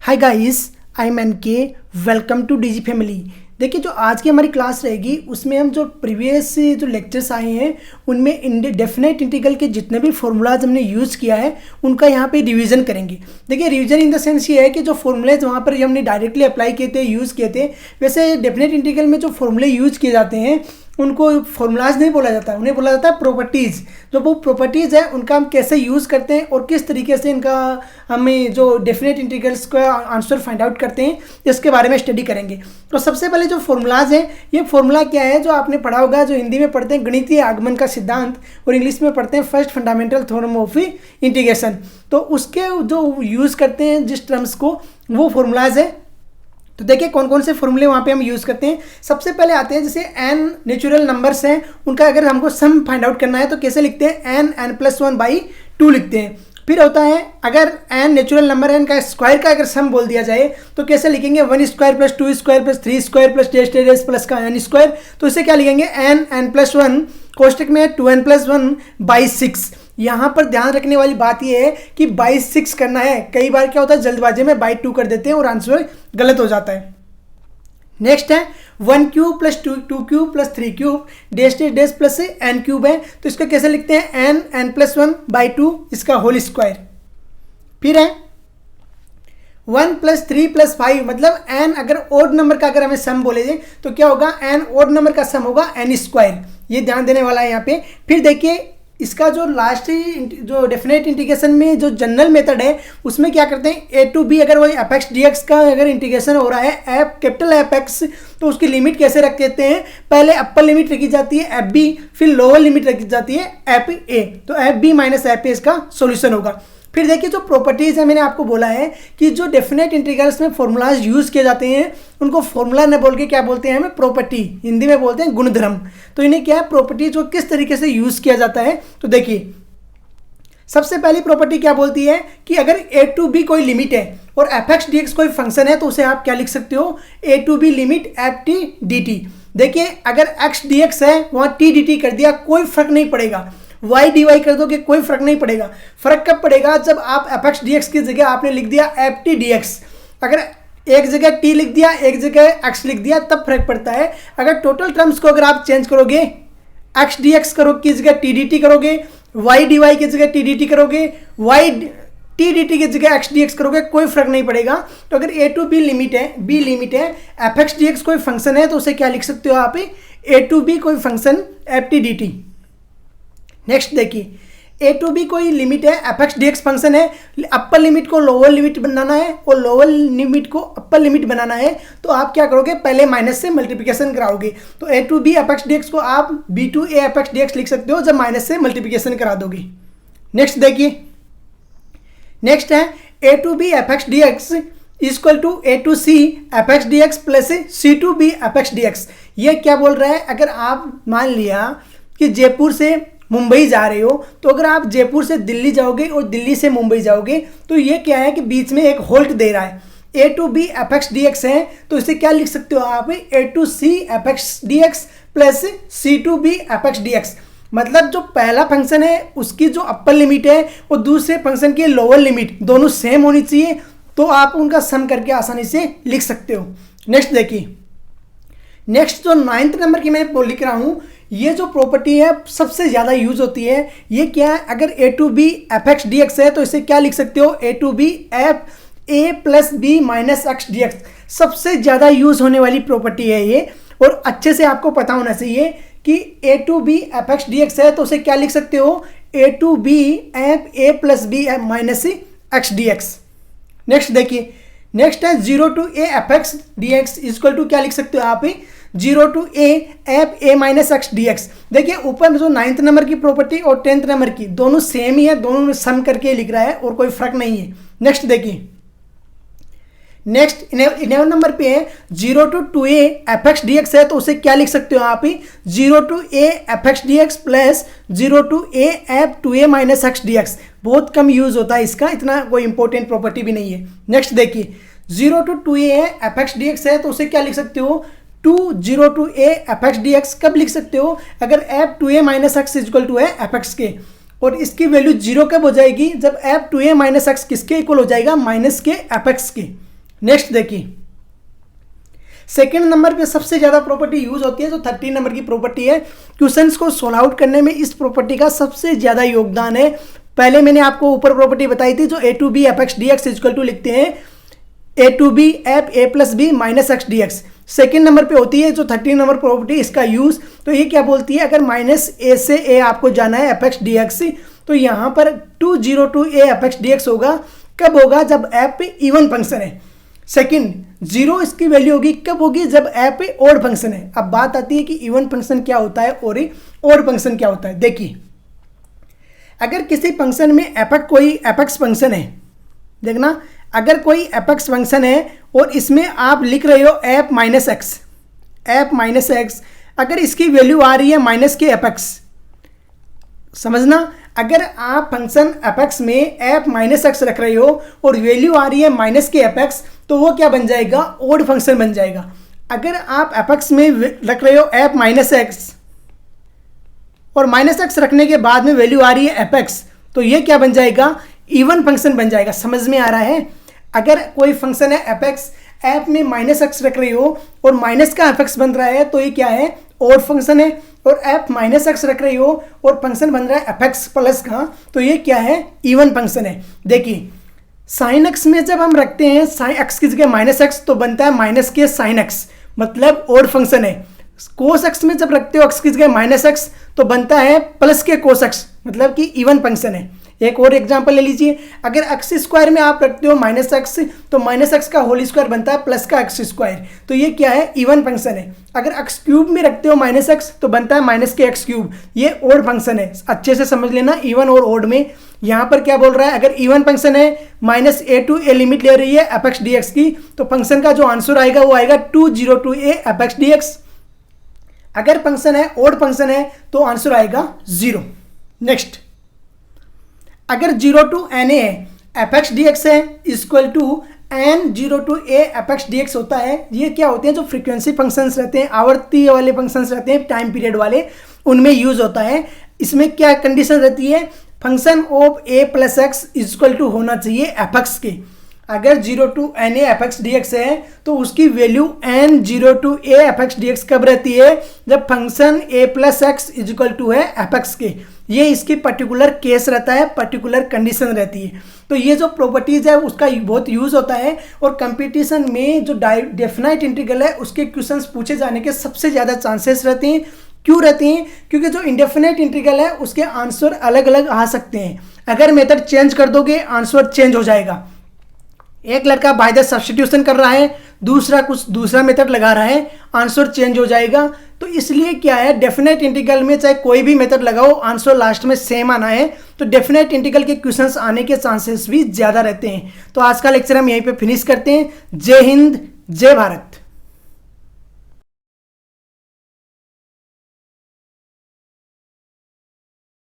Hi guys, I am N K. Welcome to DG family. देखिए, जो आज की हमारी क्लास रहेगी उसमें हम जो प्रीवियस जो लेक्चर्स आए हैं उनमें डेफिनेट इंटीग्रल के जितने भी फॉर्मूलाज हमने यूज़ किया है उनका यहाँ पे रिवीजन करेंगे। देखिए, रिवीजन इन द सेंस ये है कि जो फॉर्मूलेज वहाँ पर हमने डायरेक्टली अप्लाई किए थे, यूज़ किए थे, वैसे डेफिनेट इंटीग्रल में जो फॉर्मूले यूज़ किए जाते हैं उनको फॉर्मूलाज नहीं बोला जाता, उन्हें बोला जाता है प्रॉपर्टीज़। जो वो प्रॉपर्टीज़ है उनका हम कैसे यूज़ करते हैं और किस तरीके से इनका हमें जो डेफिनेट इंटीग्रल्स का आंसर फाइंड आउट करते हैं इसके बारे में स्टडी करेंगे। तो सबसे पहले जो फॉर्मूलाज हैं, ये फॉर्मूला क्या है जो आपने पढ़ा होगा, जो हिंदी में पढ़ते हैं गणितीय आगमन का सिद्धांत और इंग्लिश में पढ़ते हैं first fundamental theorem of integration. तो उसके जो यूज़ करते हैं जिस टर्म्स को, वो फॉर्मूलाज है। तो देखिए कौन कौन से फॉर्मूले वहाँ पे हम यूज़ करते हैं। सबसे पहले आते हैं जैसे n नेचुरल नंबर्स हैं, उनका अगर हमको सम फाइंड आउट करना है तो कैसे लिखते हैं, n+1/2 लिखते हैं। फिर होता है अगर n नेचुरल नंबर n का स्क्वायर का अगर सम बोल दिया जाए तो कैसे लिखेंगे, 1² + 2² + 3² + डैश प्लस का n²। तो इसे क्या लिखेंगे, n+1 कोष्टक में 2n+1/6। यहाँ पर ध्यान रखने वाली बात यह है कि 6 करना है। कई बार क्या होता है जल्दबाजी में 2 कर देते हैं और आंसर गलत हो जाता है। नेक्स्ट है 1³ + 2³ + 3³ डैश प्लस से n³ है, तो इसको कैसे लिखते हैं, n+1/2 इसका होल स्क्वायर। फिर है 1 + 3 + 5, मतलब n अगर ओड नंबर का अगर हमें सम बोले जाए तो क्या होगा, n ओड नंबर का सम होगा n²। ये ध्यान देने वाला है यहाँ पे। फिर देखिए इसका जो लास्ट जो डेफिनेट इंटीग्रेशन में जो जनरल मेथड है उसमें क्या करते हैं, a to b अगर वही fx dx का अगर इंटीग्रेशन हो रहा है कैपिटल fx, तो उसकी लिमिट कैसे रख देते हैं, पहले अपर लिमिट रखी जाती है fb, फिर लोअर लिमिट रखी जाती है fa। तो fb - fa इसका सॉल्यूशन होगा। फिर देखिए जो प्रॉपर्टीज़ है, मैंने आपको बोला है कि जो डेफिनेट इंटीग्रल्स में फॉर्मूलाज यूज़ किए जाते हैं उनको फॉर्मूला न बोल के क्या बोलते हैं, हमें प्रॉपर्टी, हिंदी में बोलते हैं गुणधर्म। तो इन्हें क्या है, प्रॉपर्टीज को किस तरीके से यूज़ किया जाता है। तो देखिए सबसे पहली प्रॉपर्टी क्या बोलती है कि अगर a to b कोई लिमिट है और fx dx कोई फंक्शन है तो उसे आप क्या लिख सकते हो, a to b limit ft dt। देखिए अगर x dx है वहाँ t dt कर दिया, कोई फर्क नहीं पड़ेगा। y dy कर दोगे कोई फर्क नहीं पड़ेगा। फर्क कब पड़ेगा, जब आप fx dx की जगह आपने लिख दिया ft dx। अगर एक जगह t लिख दिया, एक जगह x लिख दिया, तब फर्क पड़ता है। अगर टोटल टर्म्स को अगर आप चेंज करोगे, x dx करो की जगह t dt करोगे, y dy की जगह t dt करोगे, t dt की जगह x dx करोगे, कोई फर्क नहीं पड़ेगा। तो अगर a to b लिमिट है, b लिमिट है, fx dx कोई फंक्शन है तो उसे क्या लिख सकते हो आप, a to b कोई फंक्शन ft dt। नेक्स्ट देखिए a to b कोई लिमिट है, fx dx फंक्शन है, अपर लिमिट को लोअर लिमिट बनाना है और लोअर लिमिट को अपर लिमिट बनाना है, तो आप क्या करोगे, पहले माइनस से मल्टीप्लिकेशन कराओगे। तो a to b fx dx को आप b to a fx dx लिख सकते हो जब माइनस से मल्टीप्लिकेशन करा दोगे। नेक्स्ट देखिए, नेक्स्ट है a to b fx dx = a to c fx dx plus c to b fx dx। ये क्या बोल रहा है, अगर आप मान लिया कि जयपुर से मुंबई जा रहे हो, तो अगर आप जयपुर से दिल्ली जाओगे और दिल्ली से मुंबई जाओगे तो ये क्या है कि बीच में एक होल्ट दे रहा है, a to b fx dx है, तो इसे क्या लिख सकते हो आप, a to c fx dx plus c to b fx dx। मतलब जो पहला फंक्शन है उसकी जो अपर लिमिट है और दूसरे फंक्शन की लोअर लिमिट दोनों सेम होनी चाहिए, तो आप उनका सम करके आसानी से लिख सकते हो। नेक्स्ट देखिए, नेक्स्ट जो 9th नंबर की मैं लिख रहा हूँ, ये जो प्रॉपर्टी है सबसे ज़्यादा यूज होती है। ये क्या है, अगर a to b fx dx है तो इसे क्या लिख सकते हो, a to b f a + b - x dx। सबसे ज़्यादा यूज होने वाली प्रॉपर्टी है ये, और अच्छे से आपको पता होना चाहिए कि a to b fx dx है तो उसे क्या लिख सकते हो, a to b f a + b - x dx। Next देखिए, नेक्स्ट है 0 to a fx dx = क्या लिख सकते हो आप, 0 to a f a - x dx। देखिए ऊपर जो 9th नंबर की प्रॉपर्टी और 10th नंबर की दोनों सेम ही है, दोनों में सम करके लिख रहा है और कोई फर्क नहीं है। नेक्स्ट देखिए, नेक्स्ट 11 नंबर पे है 0 to 2a fx dx है, तो उसे क्या लिख सकते हो आप, 0 to a fx dx plus 0 to a f 2a - x dx। बहुत कम यूज होता है इसका, इतना कोई इंपॉर्टेंट प्रॉपर्टी भी नहीं है। नेक्स्ट देखिए 0 to 2a है fx dx है, तो उसे क्या लिख सकते हो, 0 to a fx dx। कब लिख सकते हो, अगर f 2a - x = है fx के, और इसकी वैल्यू 0 कब हो जाएगी, जब f 2a - x किसके इक्वल हो जाएगा, माइनस के fx के। नेक्स्ट देखिए, सेकेंड नंबर पे सबसे ज़्यादा प्रॉपर्टी यूज होती है, जो 13 नंबर की प्रॉपर्टी है। क्वेश्चंस को सोल्व आउट करने में इस प्रॉपर्टी का सबसे ज़्यादा योगदान है। पहले मैंने आपको ऊपर प्रॉपर्टी बताई थी, जो A to B F x D X equal to लिखते हैं A to B F A plus B minus X D X. Second number पे होती है जो 13 नंबर प्रॉपर्टी, इसका यूज। तो ये क्या बोलती है, अगर माइनस ए से ए आपको जाना है एफ एक्स डी एक्स, तो यहाँ पर 202 a f x D x होगा। कब होगा, जब एफ इवन फंक्शन है। सेकंड, 0 इसकी वैल्यू होगी कब होगी, जब एफ ओड फंक्शन है। अब बात आती है कि इवन फंक्शन क्या होता है और ओड फंक्शन क्या होता है। देखिए, अगर किसी फंक्शन में कोई एपेक्स फंक्शन है, देखना, अगर कोई एपेक्स फंक्शन है और इसमें आप लिख रहे हो एफ माइनस एक्स, अगर इसकी वैल्यू आ रही है माइनस के एपेक्स, समझना, अगर आप फंक्शन एपेक्स में एफ माइनस एक्स रख रहे हो और वैल्यू आ रही है माइनस के एपेक्स, तो वो क्या बन जाएगा, ओड फंक्शन बन जाएगा। अगर आप एपेक्स में रख रहे हो एफ माइनस एक्स और माइनस एक्स रखने के बाद में वैल्यू आ रही है एपेक्स, तो ये क्या बन जाएगा, इवन फंक्शन बन जाएगा। समझ में आ रहा है। अगर कोई फंक्शन है एपेक्स, एफ में माइनस एक्स रख रही हो और माइनस का एपेक्स बन रहा है, तो ये क्या है, ओड फंक्शन है। और एफ माइनस एक्स रख रही हो और फंक्शन बन रहा है एपेक्स प्लस का, तो ये क्या है, इवन फंक्शन है। देखिए, साइन एक्स में जब हम रखते हैं साइन एक्स की जगह माइनस एक्स, तो बनता है माइनस के साइन एक्स, मतलब ओड फंक्शन है। कोस एक्स में जब रखते हो एक्स की जगह माइनस एक्स, तो बनता है प्लस के कोस एक्स, मतलब कि इवन फंक्शन है। एक और एग्जांपल ले लीजिए, अगर एक्स स्क्वायर में आप रखते हो माइनस एक्स, तो माइनस एक्स का होल स्क्वायर बनता है प्लस का एक्स स्क्वायर, तो ये क्या है, इवन फंक्शन है। अगर एक्स क्यूब में रखते हो माइनस एक्स, तो बनता है माइनस के एक्स क्यूब, ये ओड फंक्शन है। अच्छे से समझ लेना, इवन और ओड में। यहाँ पर क्या बोल रहा है, अगर इवन फंक्शन है, minus a to a limit ले रही है एफ एक्स डी एक्स की, तो फंक्शन का जो आंसर आएगा वो आएगा 202 a f x D x. अगर फंक्शन है ओड फंक्शन है, तो आंसर आएगा 0। नेक्स्ट, अगर 0 to n a f x D x है equal to n 0 to a f x D x होता है। ये क्या होते हैं, जो फ्रीक्वेंसी फंक्शंस रहते हैं, आवर्ती वाले फंक्शंस रहते हैं, टाइम पीरियड वाले, उनमें यूज होता है। इसमें क्या कंडीशन रहती है, function of a plus x equal to होना चाहिए एफ एक्स के। अगर 0 to n a f x D x है, तो उसकी value n 0 to a f x D x कब रहती है, जब function a plus x equal to है एफ एक्स के। ये इसकी पर्टिकुलर केस रहता है, पर्टिकुलर कंडीशन रहती है। तो ये जो प्रॉपर्टीज है उसका बहुत यूज होता है, और कंपटीशन में जो डेफिनाइट इंटीग्रल है उसके क्वेश्चंस पूछे जाने के सबसे ज़्यादा चांसेस रहते हैं। क्यों रहते हैं, क्योंकि जो इंडेफिनाइट इंटीग्रल है उसके आंसर अलग अलग आ सकते हैं। अगर मेथड चेंज कर दोगे आंसर चेंज हो जाएगा। एक लड़का बाय द सब्स्टिट्यूशन कर रहा है, दूसरा कुछ दूसरा मेथड लगा रहा है, आंसर चेंज हो जाएगा। तो इसलिए क्या है, डेफिनेट इंटीग्रल में चाहे कोई भी मेथड लगाओ, आंसर लास्ट में सेम आना है। तो डेफिनेट इंटीग्रल के क्वेश्चंस आने के चांसेस भी ज़्यादा रहते हैं। तो आज का लेक्चर हम यहीं पे फिनिश करते हैं। जय हिंद, जय भारत।